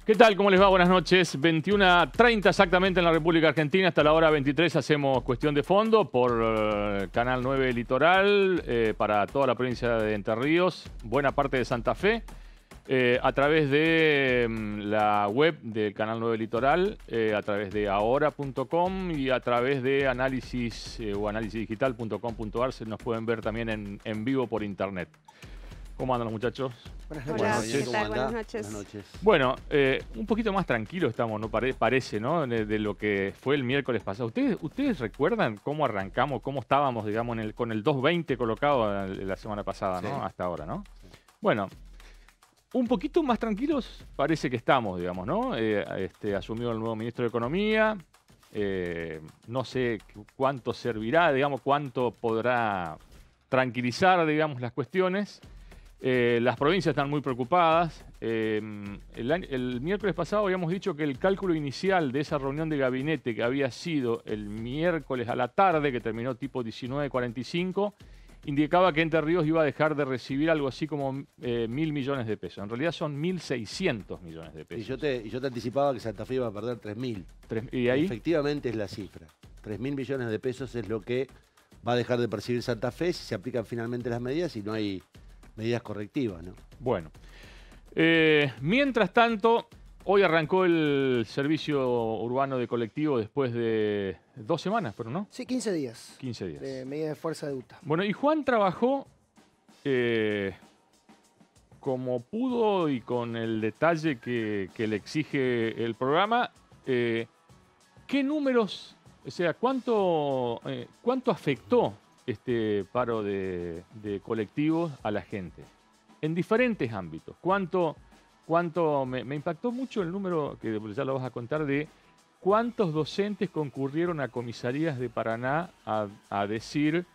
¿Qué tal? ¿Cómo les va? Buenas noches. 21:30 exactamente en la República Argentina. Hasta la hora 23 hacemos Cuestión de Fondo por Canal 9 Litoral para toda la provincia de Entre Ríos, buena parte de Santa Fe, a través de la web del Canal 9 Litoral, a través de ahora.com y a través de análisis o análisisdigital.com.ar. Se nos pueden ver también en vivo por internet. ¿Cómo andan los muchachos? Buenas noches. ¿Qué tal? Buenas noches. Buenas noches. Bueno, un poquito más tranquilo estamos, ¿no? Parece, ¿no? De lo que fue el miércoles pasado. ¿Ustedes recuerdan cómo arrancamos, cómo estábamos, digamos, con el 220 colocado la semana pasada, ¿no? Sí. Hasta ahora, ¿no? Sí. Bueno, un poquito más tranquilos parece que estamos, digamos, ¿no? Asumió el nuevo ministro de Economía. No sé cuánto servirá, digamos, cuánto podrá tranquilizar, digamos, las cuestiones. Las provincias están muy preocupadas. El miércoles pasado habíamos dicho que el cálculo inicial de esa reunión de gabinete, que había sido el miércoles a la tarde, que terminó tipo 19:45, indicaba que Entre Ríos iba a dejar de recibir algo así como 1.000 millones de pesos. En realidad son 1.600 millones de pesos. Y yo te anticipaba que Santa Fe iba a perder 3.000. ¿Y ahí? Efectivamente es la cifra. 3.000 millones de pesos es lo que va a dejar de percibir Santa Fe si se aplican finalmente las medidas y no hay medidas correctivas, ¿no? Bueno. Mientras tanto, hoy arrancó el servicio urbano de colectivo después de 2 semanas, pero ¿no? Sí, 15 días. 15 días. De medida de fuerza de UTA. Bueno, y Juan trabajó como pudo y con el detalle que le exige el programa. ¿Qué números, o sea, cuánto afectó este paro de colectivos a la gente? En diferentes ámbitos. Me impactó mucho el número, que ya lo vas a contar, de cuántos docentes concurrieron a comisarías de Paraná a decir,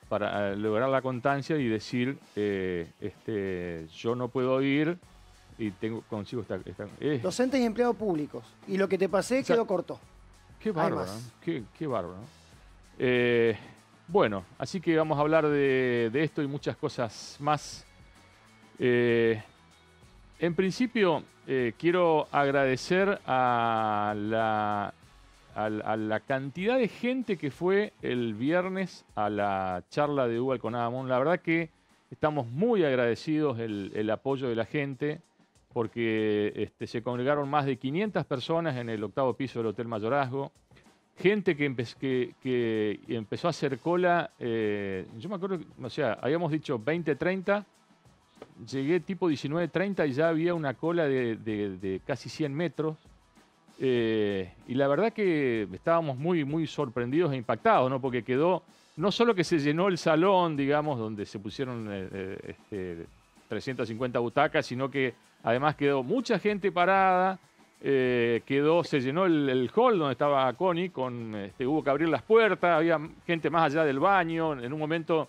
para lograr la constancia y decir, yo no puedo ir y consigo esta Docentes y empleados públicos. Y lo que te pasé quedó corto. Qué bárbaro, más. qué bárbaro. Bueno, así que vamos a hablar de esto y muchas cosas más. En principio, quiero agradecer a la cantidad de gente que fue el viernes a la charla de Hugo Alconada-Amón. La verdad que estamos muy agradecidos el apoyo de la gente, porque se congregaron más de 500 personas en el 8º piso del Hotel Mayorazgo. Gente que empezó a hacer cola. Yo me acuerdo, o sea, habíamos dicho 20:30. Llegué tipo 19:30 y ya había una cola de casi 100 metros. Y la verdad que estábamos muy, muy sorprendidos e impactados, ¿no? Porque no solo que se llenó el salón, digamos, donde se pusieron 350 butacas, sino que además quedó mucha gente parada. Se llenó el hall donde estaba Connie, hubo que abrir las puertas, había gente más allá del baño. En un momento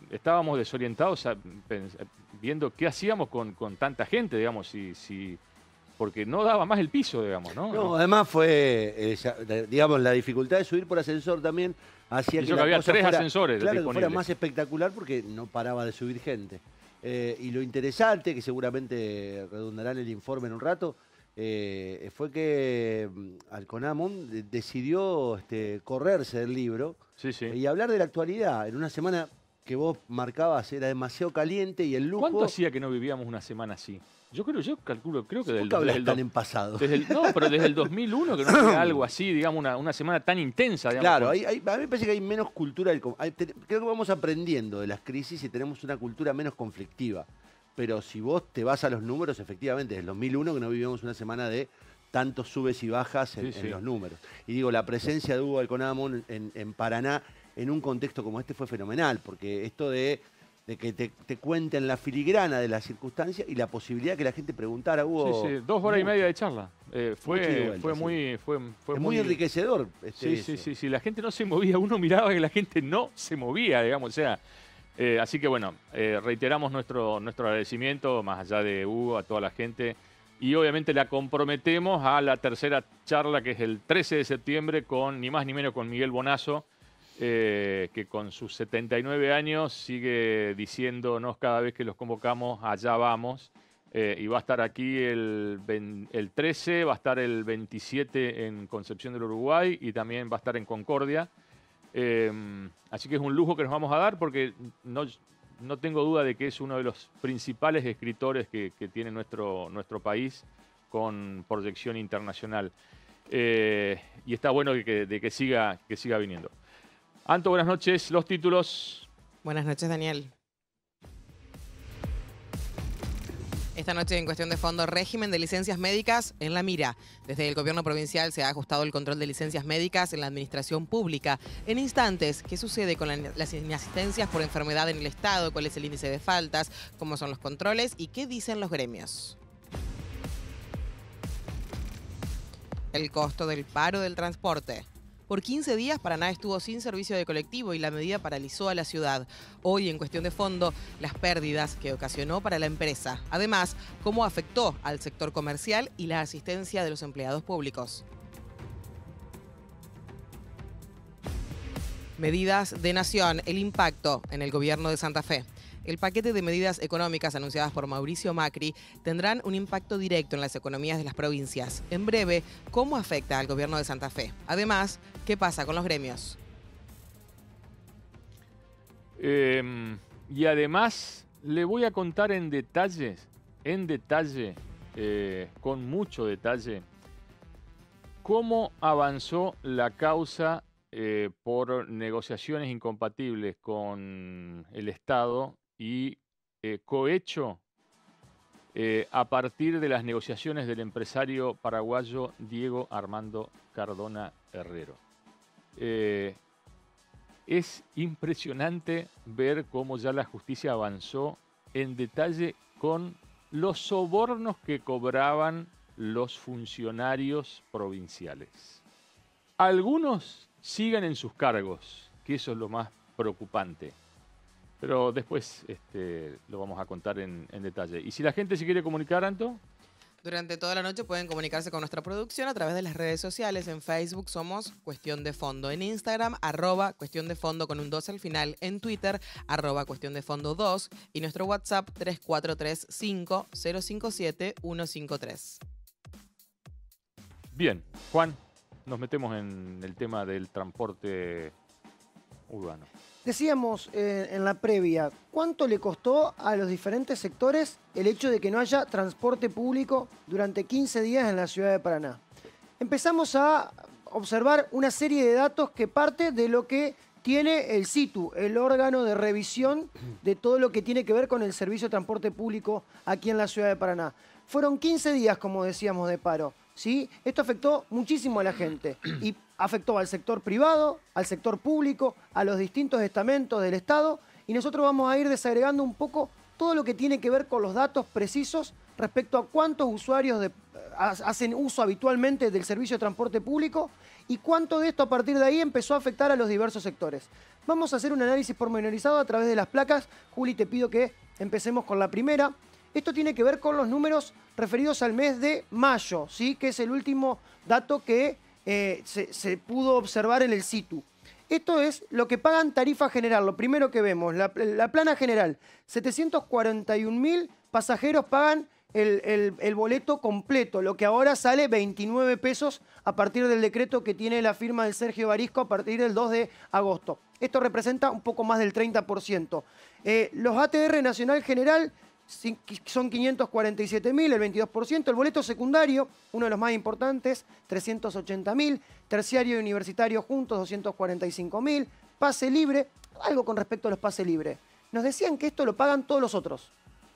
estábamos desorientados viendo qué hacíamos con tanta gente, digamos, porque no daba más el piso, digamos, ¿no? No, además fue, digamos, la dificultad de subir por ascensor también hacía que había 3 ascensores claro, que fuera disponibles. más espectacular porque no paraba de subir gente. Y lo interesante, que seguramente redundará en el informe en un rato, fue que Alconada-Amón decidió correrse del libro y hablar de la actualidad en una semana que vos marcabas era demasiado caliente y el lujo... ¿Cuánto hacía que no vivíamos una semana así? Yo calculo que ¿Por qué hablas tan en pasado? No, pero desde el 2001 que no había algo así, digamos, una semana tan intensa. Digamos, claro, a mí me parece que hay menos cultura. Creo que vamos aprendiendo de las crisis y tenemos una cultura menos conflictiva. Pero si vos te vas a los números, efectivamente, desde el 2001 que no vivíamos una semana de tantos subes y bajas en los números. Y digo, la presencia de Hugo Alconada-Amón en Paraná en un contexto como este fue fenomenal, porque esto de que te cuenten la filigrana de la circunstancia y la posibilidad que la gente preguntara, Hugo... Sí, 2 horas y media de charla. Fue muy enriquecedor. Sí, la gente no se movía, uno miraba que la gente no se movía, digamos, o sea... así que bueno, reiteramos nuestro agradecimiento, más allá de Hugo, a toda la gente. Y obviamente la comprometemos a la tercera charla, que es el 13 de septiembre, con ni más ni menos con Miguel Bonazo, que con sus 79 años sigue diciéndonos cada vez que los convocamos, allá vamos. Y va a estar aquí el 13, va a estar el 27 en Concepción del Uruguay y también va a estar en Concordia. Así que es un lujo que nos vamos a dar porque no tengo duda de que es uno de los principales escritores que tiene nuestro país con proyección internacional. Y está bueno de que siga viniendo. Anto, buenas noches. Los títulos. Buenas noches, Daniel. Esta noche en Cuestión de Fondo, régimen de licencias médicas en la mira. Desde el gobierno provincial se ha ajustado el control de licencias médicas en la administración pública. En instantes, ¿qué sucede con las inasistencias por enfermedad en el Estado? ¿Cuál es el índice de faltas? ¿Cómo son los controles? ¿Y qué dicen los gremios? El costo del paro del transporte. Por 15 días, Paraná estuvo sin servicio de colectivo y la medida paralizó a la ciudad. Hoy, en Cuestión de Fondo, las pérdidas que ocasionó para la empresa. Además, cómo afectó al sector comercial y la asistencia de los empleados públicos. Medidas de Nación, el impacto en el gobierno de Santa Fe. El paquete de medidas económicas anunciadas por Mauricio Macri tendrán un impacto directo en las economías de las provincias. En breve, ¿cómo afecta al gobierno de Santa Fe? Además, ¿qué pasa con los gremios? Y además, le voy a contar en detalle, con mucho detalle, cómo avanzó la causa por negociaciones incompatibles con el Estado y cohecho a partir de las negociaciones del empresario paraguayo Diego Armando Cardona Herrero. Es impresionante ver cómo ya la justicia avanzó en detalle con los sobornos que cobraban los funcionarios provinciales. Algunos siguen en sus cargos, que eso es lo más preocupante. Pero después lo vamos a contar en detalle. Y si la gente se quiere comunicar, Anto. Durante toda la noche pueden comunicarse con nuestra producción a través de las redes sociales. En Facebook somos Cuestión de Fondo. En Instagram, @Cuestión de Fondo con un 2 al final. En Twitter, @Cuestión de Fondo 2. Y nuestro WhatsApp, 3435-057-153. Bien, Juan, nos metemos en el tema del transporte urbano. Decíamos en la previa, ¿cuánto le costó a los diferentes sectores el hecho de que no haya transporte público durante 15 días en la ciudad de Paraná? Empezamos a observar una serie de datos que parte de lo que tiene el CITU, el órgano de revisión de todo lo que tiene que ver con el servicio de transporte público aquí en la ciudad de Paraná. Fueron 15 días, como decíamos, de paro. ¿Sí? Esto afectó muchísimo a la gente y afectó al sector privado, al sector público, a los distintos estamentos del Estado, y nosotros vamos a ir desagregando un poco todo lo que tiene que ver con los datos precisos respecto a cuántos usuarios hacen uso habitualmente del servicio de transporte público y cuánto de esto a partir de ahí empezó a afectar a los diversos sectores. Vamos a hacer un análisis pormenorizado a través de las placas. Juli, te pido que empecemos con la primera. Esto tiene que ver con los números referidos al mes de mayo, ¿sí? Que es el último dato que se pudo observar en el CITU. Esto es lo que pagan tarifa general, lo primero que vemos, la plana general. 741.000 pasajeros pagan el boleto completo, lo que ahora sale 29 pesos a partir del decreto que tiene la firma de Sergio Barisco a partir del 2 de agosto. Esto representa un poco más del 30%. Los ATR Nacional General son 547.000, el 22%. El boleto secundario, uno de los más importantes, 380.000. Terciario y universitario juntos, 245.000. Pase libre, algo con respecto a los pases libres. Nos decían que esto lo pagan todos los otros.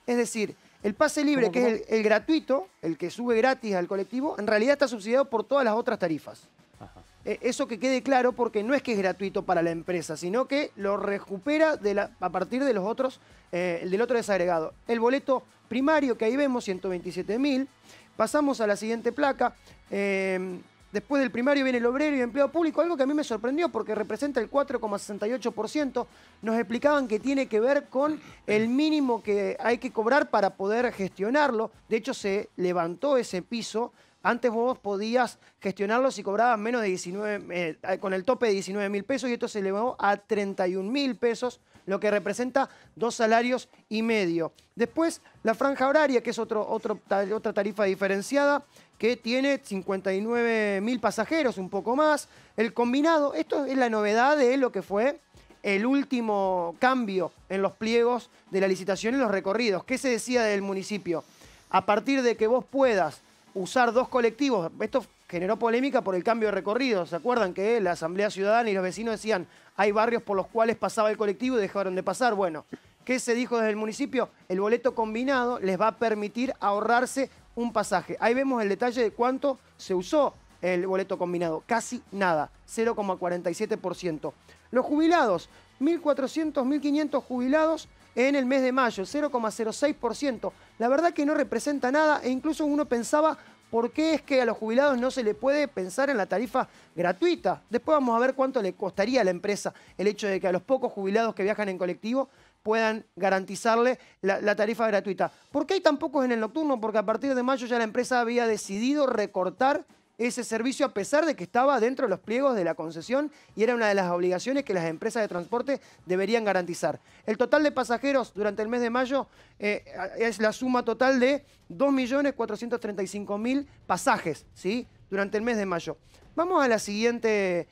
Es decir, el pase libre, que es el gratuito, el que sube gratis al colectivo, en realidad está subsidiado por todas las otras tarifas. Ajá. Eso que quede claro, porque no es que es gratuito para la empresa, sino que lo recupera a partir de los otros, del otro desagregado. El boleto primario, que ahí vemos, 127.000. Pasamos a la siguiente placa. Después del primario viene el obrero y el empleado público, algo que a mí me sorprendió porque representa el 4,68%. Nos explicaban que tiene que ver con el mínimo que hay que cobrar para poder gestionarlo. De hecho, se levantó ese piso. Antes vos podías gestionarlo si cobrabas menos de 19, con el tope de 19.000 pesos, y esto se elevó a 31.000 pesos, lo que representa 2 salarios y medio. Después, la franja horaria, que es otra tarifa diferenciada, que tiene 59.000 pasajeros, un poco más. El combinado, esto es la novedad de lo que fue el último cambio en los pliegos de la licitación y los recorridos. ¿Qué se decía del municipio? A partir de que vos puedas usar 2 colectivos, esto generó polémica por el cambio de recorrido. ¿Se acuerdan que la Asamblea Ciudadana y los vecinos decían hay barrios por los cuales pasaba el colectivo y dejaron de pasar? Bueno, ¿qué se dijo desde el municipio? El boleto combinado les va a permitir ahorrarse un pasaje. Ahí vemos el detalle de cuánto se usó el boleto combinado. Casi nada, 0,47%. Los jubilados, 1.400, 1.500 jubilados en el mes de mayo, 0,06%. La verdad que no representa nada e incluso uno pensaba por qué es que a los jubilados no se le puede pensar en la tarifa gratuita. Después vamos a ver cuánto le costaría a la empresa el hecho de que a los pocos jubilados que viajan en colectivo puedan garantizarle la tarifa gratuita. ¿Por qué hay tan pocos en el nocturno? Porque a partir de mayo ya la empresa había decidido recortar ese servicio a pesar de que estaba dentro de los pliegos de la concesión y era una de las obligaciones que las empresas de transporte deberían garantizar. El total de pasajeros durante el mes de mayo es la suma total de 2.435.000 pasajes, ¿sí? Durante el mes de mayo. Vamos a la siguiente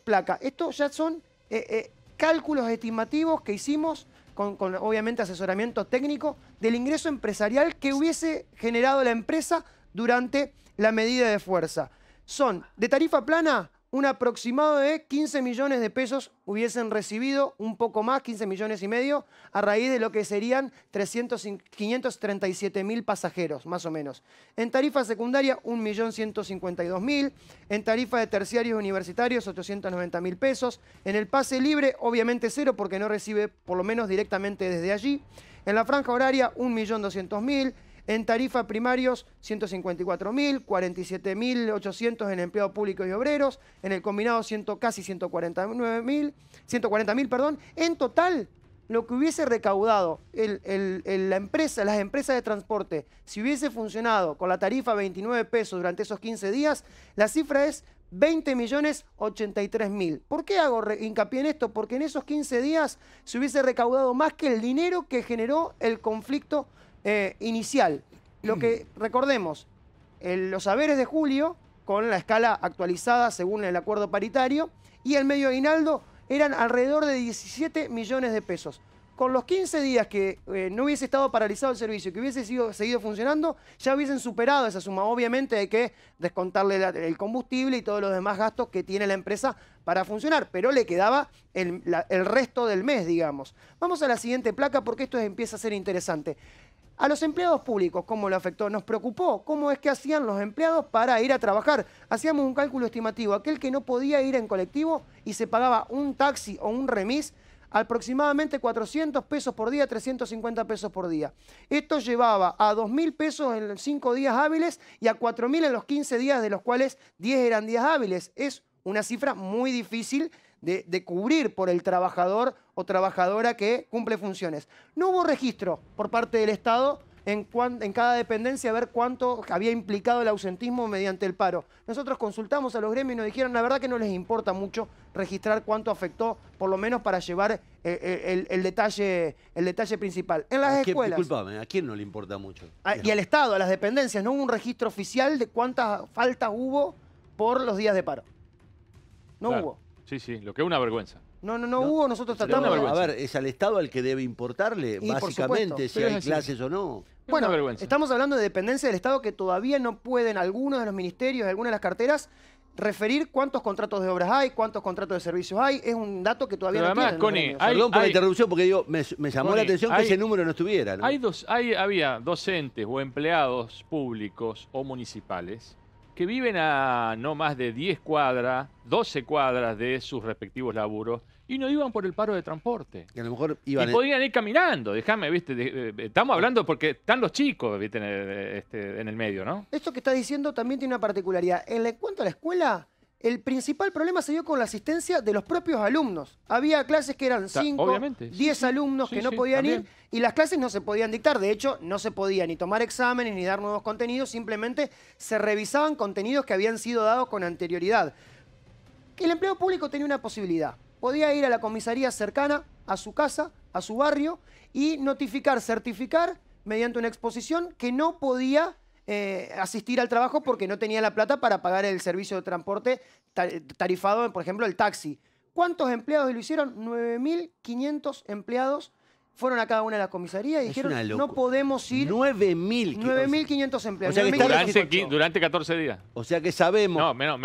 placa. Estos ya son cálculos estimativos que hicimos con obviamente asesoramiento técnico del ingreso empresarial que hubiese generado la empresa durante la medida de fuerza. Son, de tarifa plana, un aproximado de 15 millones de pesos hubiesen recibido, un poco más, 15 millones y medio, a raíz de lo que serían 537.000 pasajeros, más o menos. En tarifa secundaria, 1.152.000. En tarifa de terciarios universitarios, 890.000 pesos. En el pase libre, obviamente cero, porque no recibe, por lo menos directamente desde allí. En la franja horaria, 1.200.000. En tarifa primarios, 154.000, 47.800 en empleados públicos y obreros, en el combinado casi 140.000, perdón. En total, lo que hubiese recaudado las empresas de transporte, si hubiese funcionado con la tarifa 29 pesos durante esos 15 días, la cifra es 20.083.000. ¿Por qué hago hincapié en esto? Porque en esos 15 días se hubiese recaudado más que el dinero que generó el conflicto inicial. Lo que, recordemos, los saberes de julio, con la escala actualizada según el acuerdo paritario, y el medio aguinaldo eran alrededor de 17 millones de pesos. Con los 15 días que no hubiese estado paralizado el servicio, que hubiese seguido funcionando, ya hubiesen superado esa suma. Obviamente hay que descontarle el combustible y todos los demás gastos que tiene la empresa para funcionar, pero le quedaba el resto del mes, digamos. Vamos a la siguiente placa porque esto empieza a ser interesante. A los empleados públicos, ¿cómo lo afectó? Nos preocupó cómo es que hacían los empleados para ir a trabajar. Hacíamos un cálculo estimativo. Aquel que no podía ir en colectivo y se pagaba un taxi o un remis, aproximadamente 400 pesos por día, 350 pesos por día. Esto llevaba a 2.000 pesos en 5 días hábiles y a 4.000 en los 15 días, de los cuales 10 eran días hábiles. Es una cifra muy difícil de cubrir por el trabajador o trabajadora que cumple funciones. No hubo registro por parte del Estado en cada dependencia a ver cuánto había implicado el ausentismo mediante el paro. Nosotros consultamos a los gremios y nos dijeron la verdad que no les importa mucho registrar cuánto afectó, por lo menos para llevar el detalle principal. En las escuelas... Disculpame, ¿a quién no le importa mucho? Y al Estado, a las dependencias, no hubo un registro oficial de cuántas faltas hubo por los días de paro. No hubo. Sí, sí, lo que es una vergüenza. No hubo, nosotros tratamos... A ver, es al Estado al que debe importarle, y básicamente, si hay clases o no. Bueno, estamos hablando de dependencia del Estado que todavía no pueden algunos de los ministerios, algunas de las carteras, referir cuántos contratos de obras hay, cuántos contratos de servicios hay. Es un dato que todavía no tienen. Connie, perdón por la interrupción, porque digo, me llamó la atención que ese número no estuviera, ¿no? Había docentes o empleados públicos o municipales que viven a no más de 10 cuadras, 12 cuadras de sus respectivos laburos y no iban por el paro de transporte. Y a lo mejor iban... Y podían ir caminando, déjame, ¿viste? Estamos hablando porque están los chicos, ¿viste? En el medio, ¿no? Esto que está diciendo también tiene una particularidad. En cuanto a la escuela, el principal problema se dio con la asistencia de los propios alumnos. Había clases que eran 5, 10 alumnos que no podían ir y las clases no se podían dictar. De hecho, no se podía ni tomar exámenes ni dar nuevos contenidos, simplemente se revisaban contenidos que habían sido dados con anterioridad. El empleado público tenía una posibilidad. Podía ir a la comisaría cercana, a su casa, a su barrio, y notificar, certificar mediante una exposición que no podía asistir al trabajo porque no tenía la plata para pagar el servicio de transporte tarifado, por ejemplo, el taxi. ¿Cuántos empleados lo hicieron? 9.500 empleados fueron a cada una de las comisarías y dijeron, no podemos ir. 9.500 empleados. O sea que durante 14 días. O sea que sabemos. No, menos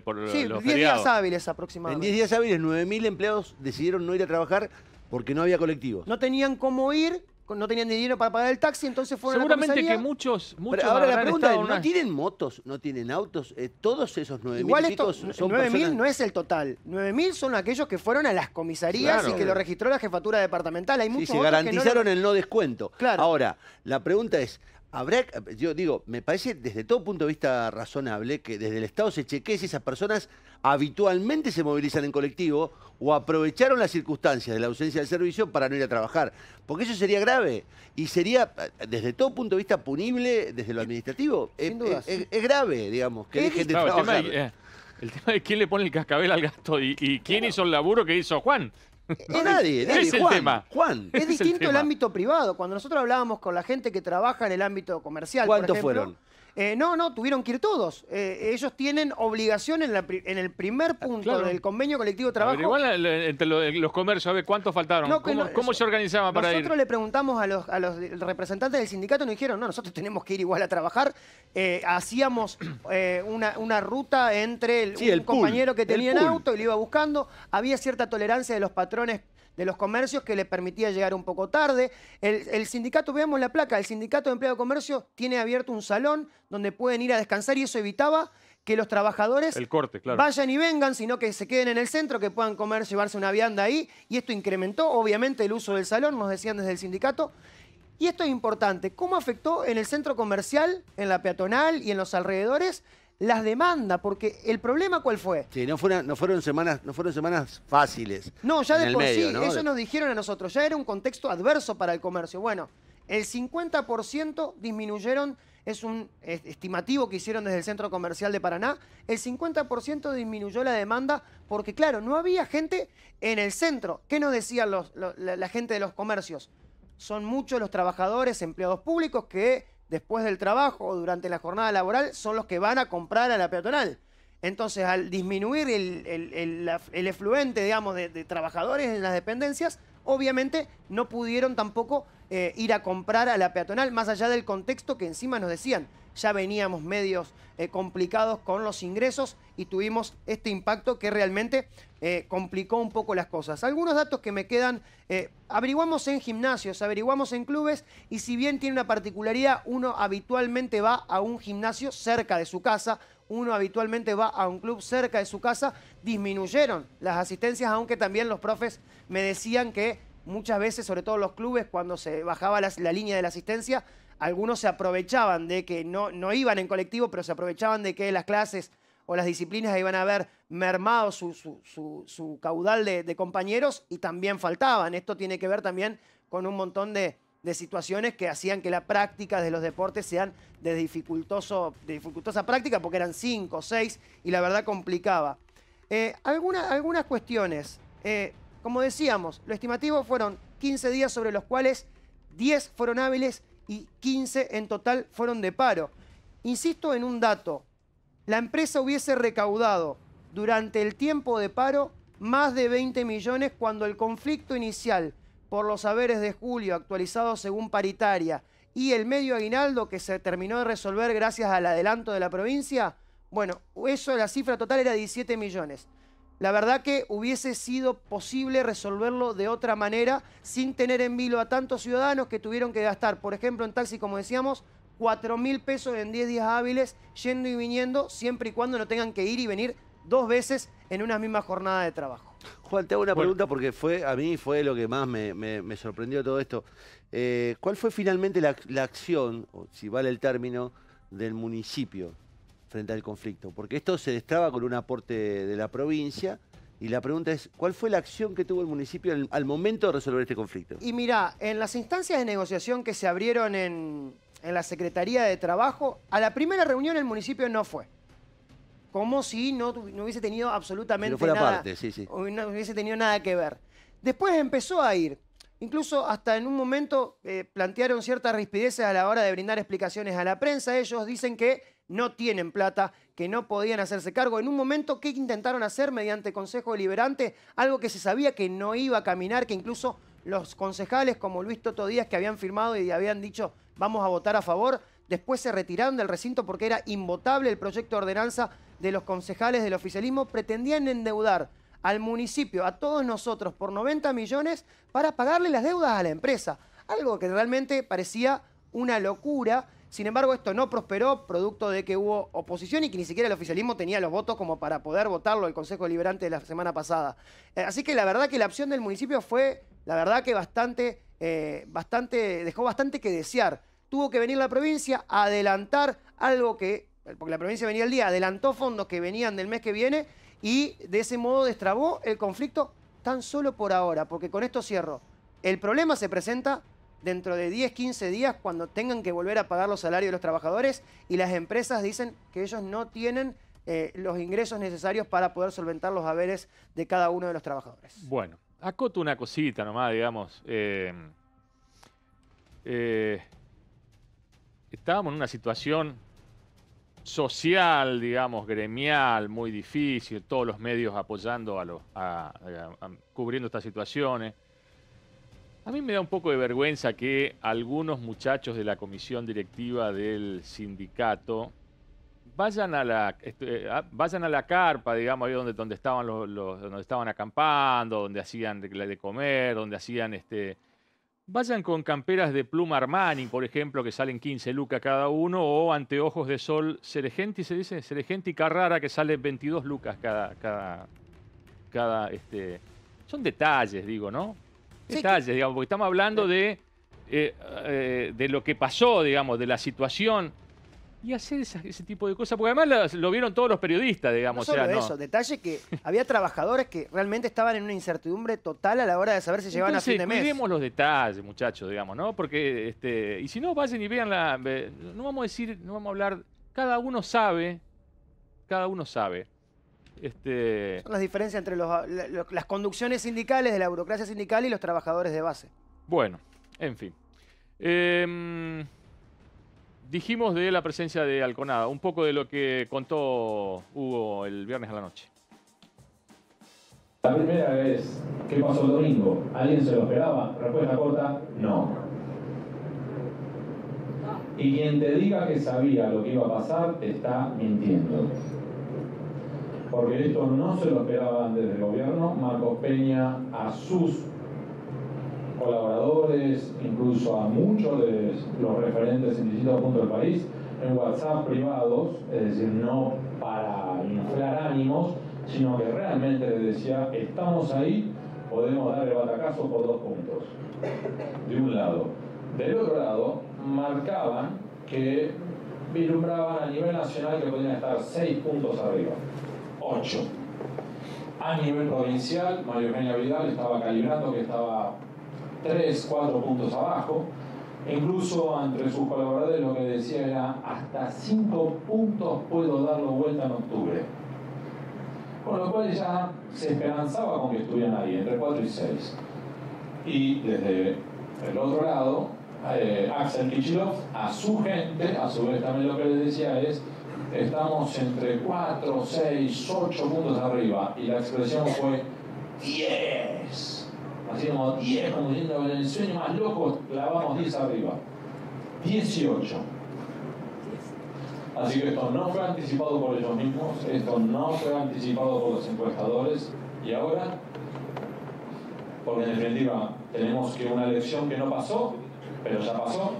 por sí, los 10 feriados. días hábiles aproximadamente. En 10 días hábiles, 9.000 empleados decidieron no ir a trabajar porque no había colectivos. No tenían cómo ir, no tenían dinero para pagar el taxi, entonces fueron Seguramente a la comisaría. que muchos Pero ahora la habrán pregunta es, estado ¿no una- tienen motos? ¿No tienen autos? Todos esos 9.000 Igual esto, chicos son 9.000 personas... no es el total. 9.000 son aquellos que fueron a las comisarías Claro. y que lo registró la jefatura departamental. Hay Sí, muchos se otros que garantizaron no el no descuento. Claro. Ahora, la pregunta es, yo digo, me parece desde todo punto de vista razonable que desde el Estado se chequee si esas personas habitualmente se movilizan en colectivo o aprovecharon las circunstancias de la ausencia del servicio para no ir a trabajar. Porque eso sería grave y sería, desde todo punto de vista punible, desde lo administrativo, Sin dudas. es grave, digamos, que dejen de Claro, trabajar. el tema de quién le pone el cascabel al gato y quién hizo el laburo que hizo Juan. Nadie, Es el Juan, tema. Juan. Es Ese es el distinto el tema. ámbito privado. Cuando nosotros hablábamos con la gente que trabaja en el ámbito comercial, ¿Cuántos por ejemplo, fueron? No, tuvieron que ir todos. Ellos tienen obligación en el primer punto Claro. del convenio colectivo de trabajo. Igual entre los comercios, a ver cuántos faltaron. No, que ¿Cómo no, se organizaban para ir? Nosotros le preguntamos a los representantes del sindicato y nos dijeron, no, nosotros tenemos que ir igual a trabajar. Hacíamos una ruta entre Sí, el un compañero pool, que tenía el en pool. auto y lo iba buscando. Había cierta tolerancia de los patrones de los comercios que le permitía llegar un poco tarde. El sindicato, veamos la placa, el sindicato de empleo de comercio tiene abierto un salón donde pueden ir a descansar y eso evitaba que los trabajadores El corte, claro. vayan y vengan, sino que se queden en el centro, que puedan comer, llevarse una vianda ahí. Y esto incrementó, obviamente, el uso del salón, nos decían desde el sindicato. Y esto es importante. ¿Cómo afectó en el centro comercial, en la peatonal y en los alrededores las demandas? Porque el problema, ¿cuál fue? Sí, no fueron semanas fáciles. No, ya en de el por medio, sí, ¿no? ellos nos dijeron a nosotros, ya era un contexto adverso para el comercio. Bueno, el 50% disminuyeron, es un estimativo que hicieron desde el Centro Comercial de Paraná, el 50% disminuyó la demanda porque, claro, no había gente en el centro. ¿Qué nos decían la gente de los comercios? Son muchos los trabajadores, empleados públicos que después del trabajo o durante la jornada laboral son los que van a comprar a la peatonal. Entonces, al disminuir el efluente, digamos, de trabajadores en las dependencias, obviamente no pudieron tampoco ir a comprar a la peatonal, más allá del contexto que encima nos decían. Ya veníamos medios complicados con los ingresos y tuvimos este impacto que realmente complicó un poco las cosas. Algunos datos que me quedan, averiguamos en gimnasios, averiguamos en clubes y si bien tiene una particularidad, uno habitualmente va a un gimnasio cerca de su casa, uno habitualmente va a un club cerca de su casa, disminuyeron las asistencias, aunque también los profes me decían que muchas veces, sobre todo los clubes, cuando se bajaba la línea de la asistencia, algunos se aprovechaban de que no iban en colectivo, pero se aprovechaban de que las clases o las disciplinas iban a haber mermado su caudal de compañeros y también faltaban. Esto tiene que ver también con un montón de situaciones que hacían que la práctica de los deportes sean de dificultosa práctica, porque eran 5 o 6 y la verdad complicaba. Algunas cuestiones. Como decíamos, lo estimativo fueron 15 días sobre los cuales 10 fueron hábiles y 15 en total fueron de paro. Insisto en un dato. La empresa hubiese recaudado durante el tiempo de paro más de 20 millones cuando el conflicto inicial por los haberes de julio actualizados según paritaria y el medio aguinaldo que se terminó de resolver gracias al adelanto de la provincia, bueno, eso, la cifra total era 17 millones. La verdad que hubiese sido posible resolverlo de otra manera sin tener en vilo a tantos ciudadanos que tuvieron que gastar, por ejemplo, en taxi, como decíamos, 4.000 pesos en 10 días hábiles, yendo y viniendo, siempre y cuando no tengan que ir y venir 2 veces en una misma jornada de trabajo. Juan, te hago una pregunta porque a mí fue lo que más me sorprendió de todo esto. ¿Cuál fue finalmente la acción, o si vale el término, del municipio frente al conflicto? Porque esto se destraba con un aporte de la provincia y la pregunta es, ¿cuál fue la acción que tuvo el municipio al momento de resolver este conflicto? Y mirá, en las instancias de negociación que se abrieron en la Secretaría de Trabajo, a la primera reunión el municipio no fue. Como si no hubiese tenido absolutamente Pero fuera nada, parte, sí. no hubiese tenido nada que ver. Después empezó a ir. Incluso hasta en un momento plantearon ciertas rispideces a la hora de brindar explicaciones a la prensa. Ellos dicen que no tienen plata, que no podían hacerse cargo. En un momento, ¿qué intentaron hacer mediante Consejo Deliberante? Algo que se sabía que no iba a caminar, que incluso los concejales como Luis Toto Díaz, que habían firmado y habían dicho vamos a votar a favor, después se retiraron del recinto porque era invotable el proyecto de ordenanza de los concejales del oficialismo. Pretendían endeudar al municipio, a todos nosotros, por 90 millones para pagarle las deudas a la empresa. Algo que realmente parecía una locura. Sin embargo, esto no prosperó, producto de que hubo oposición y que ni siquiera el oficialismo tenía los votos como para poder votarlo el Consejo Deliberante de la semana pasada. Así que la verdad que la opción del municipio fue, la verdad que dejó bastante que desear. Tuvo que venir la provincia a adelantar algo que, porque la provincia venía el día, adelantó fondos que venían del mes que viene y de ese modo destrabó el conflicto tan solo por ahora, porque con esto cierro. El problema se presenta dentro de 10, 15 días cuando tengan que volver a pagar los salarios de los trabajadores y las empresas dicen que ellos no tienen los ingresos necesarios para poder solventar los haberes de cada uno de los trabajadores. Bueno, acoto una cosita nomás, digamos. Estábamos en una situación social, digamos, gremial, muy difícil, todos los medios apoyando cubriendo estas situaciones. A mí me da un poco de vergüenza que algunos muchachos de la comisión directiva del sindicato vayan a la carpa, digamos, ahí donde estaban donde estaban acampando, donde hacían de comer, donde hacían vayan con camperas de pluma Armani, por ejemplo, que salen 15 lucas cada uno, o anteojos de sol Ceregenti, se dice, Ceregenti y Carrara, que sale 22 lucas cada son detalles, digo, ¿no? Detalles, digamos, porque estamos hablando de lo que pasó, digamos, de la situación. Y hacer ese tipo de cosas, porque además lo vieron todos los periodistas, digamos. No solo eso, detalle que había trabajadores que realmente estaban en una incertidumbre total a la hora de saber si llegaban a fin de mes. Cuidemos los detalles, muchachos, digamos, ¿no? Porque, y si no, vayan y vean no vamos a hablar, cada uno sabe. Son las diferencias entre las conducciones sindicales, de la burocracia sindical y los trabajadores de base. Bueno, en fin. Dijimos de la presencia de Alconada, un poco de lo que contó Hugo el viernes a la noche. La primera vez, ¿qué pasó el domingo? ¿Alguien se lo esperaba? Respuesta corta, no. Y quien te diga que sabía lo que iba a pasar, te está mintiendo. Porque esto no se lo esperaban desde el gobierno. Marcos Peña a sus colaboradores, incluso a muchos de los referentes en distintos puntos del país, en WhatsApp privados, es decir, no para inflar ánimos, sino que realmente les decía, estamos ahí, podemos dar el batacazo por 2 puntos. De un lado. Del otro lado, marcaban que vislumbraban a nivel nacional que podían estar 6 puntos arriba. 8. A nivel provincial, María Eugenia Vidal estaba calibrando que estaba 3, 4 puntos abajo. Incluso entre sus colaboradores lo que decía era hasta 5 puntos puedo darlo vuelta en octubre. Con lo cual ya se esperanzaba con que estuvieran ahí, entre 4 y 6. Y desde el otro lado, Axel Kicillof, a su gente, a su vez también lo que les decía es estamos entre 4, 6, 8 puntos arriba. Y la expresión fue 10. Así como 10, como diciendo en el sueño más loco, clavamos 10 arriba. 18. Así que esto no fue anticipado por ellos mismos, esto no fue anticipado por los encuestadores. Y ahora, porque en definitiva tenemos que una elección que no pasó, pero ya pasó,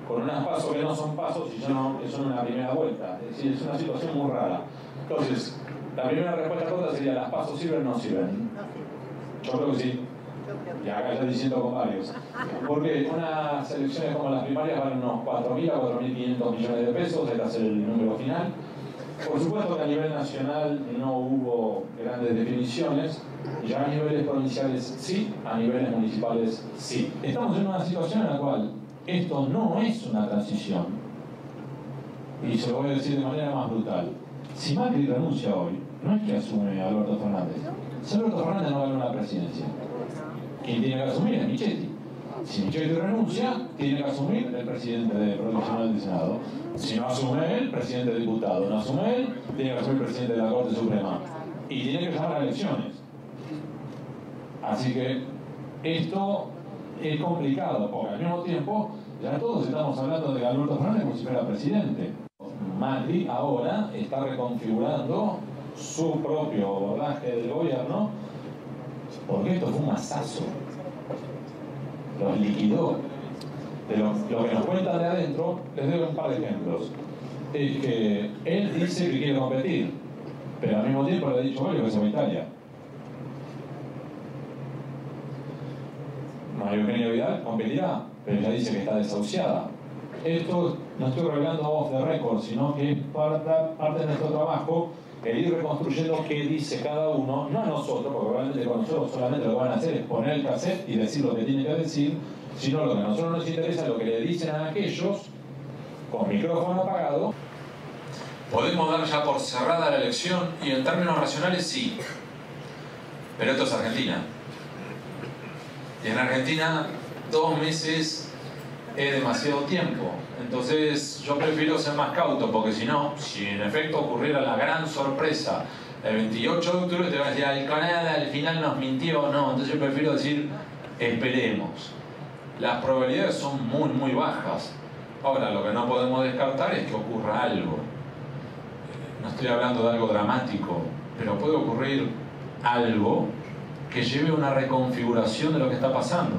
con unas pasos que no son pasos y son una primera vuelta. Es decir, es una situación muy rara. Entonces, la primera respuesta corta sería, ¿las pasos sirven o no sirven? Yo creo que sí. Y acá ya diciendo con varios. Porque unas elecciones como las primarias valen unos 4.000 a 4.500 millones de pesos, este es el número final. Por supuesto que a nivel nacional no hubo grandes definiciones, y ya a niveles provinciales sí, a niveles municipales sí. Estamos en una situación en la cual esto no es una transición, y se lo voy a decir de manera más brutal. Si Macri renuncia hoy, no es que asume Alberto Fernández, si Alberto Fernández no gana la presidencia, quien tiene que asumir es Michetti. Si Michetti renuncia, tiene que asumir el presidente provisional del Senado. Si no asume él, presidente de diputado. No asume él, tiene que asumir el presidente de la Corte Suprema. Y tiene que llamar a elecciones. Así que esto es complicado, porque al mismo tiempo ya todos estamos hablando de Alberto Fernández como si fuera presidente. Macri ahora está reconfigurando su propio abordaje del gobierno, porque esto fue un masazo. Los liquidó. De lo que nos cuentan de adentro, les doy un par de ejemplos. Es que él dice que quiere competir, pero al mismo tiempo le ha dicho Bolio que se va a Italia. María Eugenia Vidal competirá, pero ella dice que está desahuciada. Esto no estoy revelando a voz de récord, sino que es parte de nuestro trabajo el ir reconstruyendo qué dice cada uno, no a nosotros, porque probablemente con nosotros solamente lo que van a hacer es poner el cassette y decir lo que tiene que decir, sino lo que a nosotros nos interesa es lo que le dicen a aquellos con micrófono apagado. Podemos dar ya por cerrada la elección y en términos racionales sí, pero esto es Argentina. Y en Argentina 2 meses es demasiado tiempo. Entonces yo prefiero ser más cauto, porque si no, si en efecto ocurriera la gran sorpresa el 28 de octubre, te van a decir, Alconada al final nos mintió. No, entonces yo prefiero decir, esperemos. Las probabilidades son muy, muy bajas. Ahora, lo que no podemos descartar es que ocurra algo. No estoy hablando de algo dramático, pero puede ocurrir algo que lleve a una reconfiguración de lo que está pasando.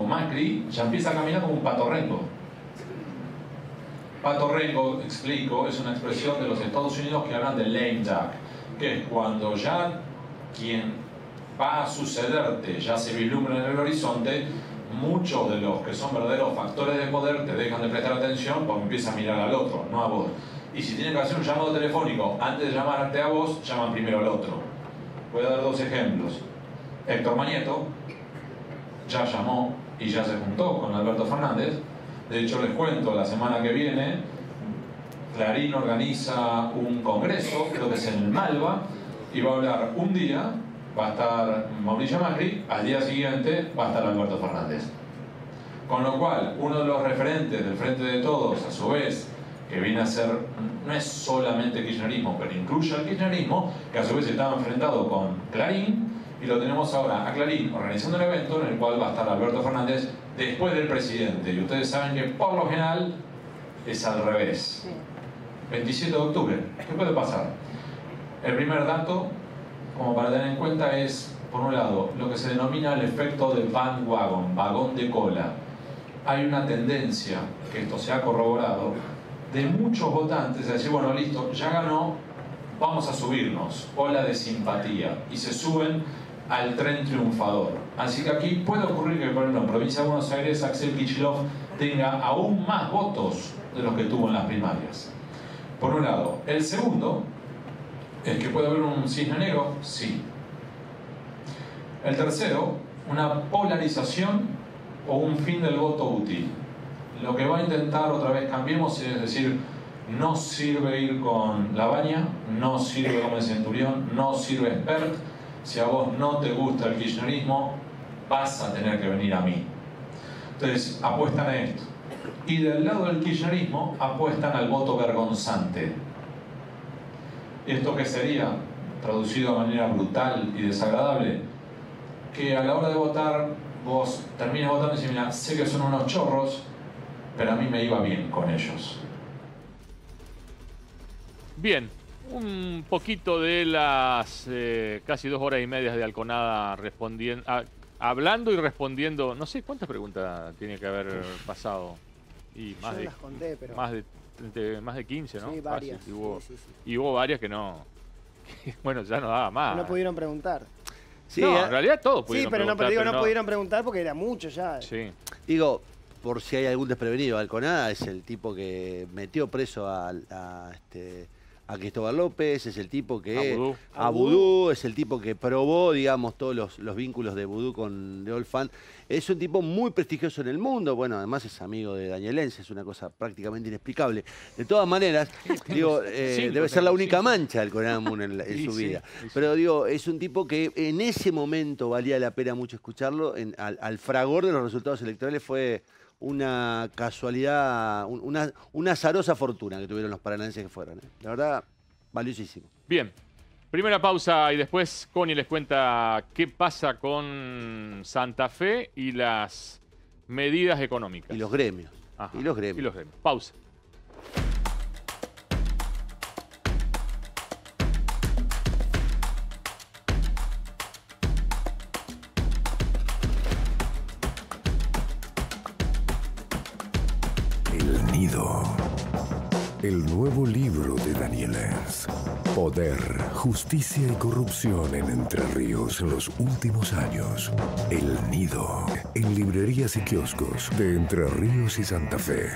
Macri ya empieza a caminar como un pato rengo. Pato rengo, explico, es una expresión de los Estados Unidos que hablan de lame duck, que es cuando ya quien va a sucederte ya se vislumbra en el horizonte, muchos de los que son verdaderos factores de poder te dejan de prestar atención porque empiezas a mirar al otro, no a vos. Y si tienen que hacer un llamado telefónico antes de llamarte a vos, llaman primero al otro. Voy a dar 2 ejemplos. Héctor Manieto ya llamó y ya se juntó con Alberto Fernández. De hecho, les cuento, la semana que viene Clarín organiza un congreso, creo que es en el Malva, y va a hablar un día, va a estar Mauricio Macri, al día siguiente va a estar Alberto Fernández. Con lo cual, uno de los referentes del Frente de Todos, a su vez, que viene a ser, no es solamente kirchnerismo, pero incluye al kirchnerismo, que a su vez estaba enfrentado con Clarín, y lo tenemos ahora a Clarín organizando un evento en el cual va a estar Alberto Fernández después del presidente. Y ustedes saben que por lo general es al revés. 27 de octubre, ¿qué puede pasar? El primer dato, como para tener en cuenta, es, por un lado, lo que se denomina el efecto de bandwagon, vagón de cola. Hay una tendencia, que esto se ha corroborado, de muchos votantes a decir, bueno, listo, ya ganó, vamos a subirnos, ola de simpatía, y se suben al tren triunfador. Así que aquí puede ocurrir que, por ejemplo, en provincia de Buenos Aires, Axel Kicillof tenga aún más votos de los que tuvo en las primarias. Por un lado. El segundo es que puede haber un cisne negro, sí. El tercero, una polarización o un fin del voto útil. Lo que va a intentar otra vez Cambiemos es decir, no sirve ir con Labaña, no sirve con el Centurión, no sirve Expert. Si a vos no te gusta el kirchnerismo, vas a tener que venir a mí. Entonces, apuestan a esto. Y del lado del kirchnerismo, apuestan al voto vergonzante. ¿Esto qué sería? Traducido de manera brutal y desagradable. Que a la hora de votar, vos termines votando y decís, mira, sé que son unos chorros, pero a mí me iba bien con ellos. Bien, un poquito de las casi 2 horas y media de Alconada hablando y respondiendo. No sé cuántas preguntas tiene que haber pasado. Y más Yo de, las conté, pero... más de 15, ¿no? Sí, varias. Fácil. Sí. Y hubo varias que no. Bueno, ya no daba más. No pudieron preguntar. Sí, no, en realidad todos pudieron Sí, pero no, preguntar, pero digo, pero no pudieron preguntar porque era mucho ya. Sí. Digo, por si hay algún desprevenido, Alconada es el tipo que metió preso a a Cristóbal López, es el tipo que... A Vudú, es el tipo que probó, digamos, todos los vínculos de Vudú con The Old Fan. Es un tipo muy prestigioso en el mundo, bueno, además es amigo de Daniel Enz, es una cosa prácticamente inexplicable. De todas maneras, digo, debe ser la única mancha del Coronel Moon en su vida. Pero digo, es un tipo que en ese momento valía la pena mucho escucharlo, al fragor de los resultados electorales fue... una casualidad, una azarosa fortuna que tuvieron los paranaenses que fueron. La verdad, valiosísimo. Bien, primera pausa y después Connie les cuenta qué pasa con Santa Fe y las medidas económicas. Y los gremios. Ajá. Y los gremios. Pausa. El nuevo libro de Daniel Enz. Poder, justicia y corrupción en Entre Ríos en los últimos años. El Nido. En librerías y kioscos de Entre Ríos y Santa Fe.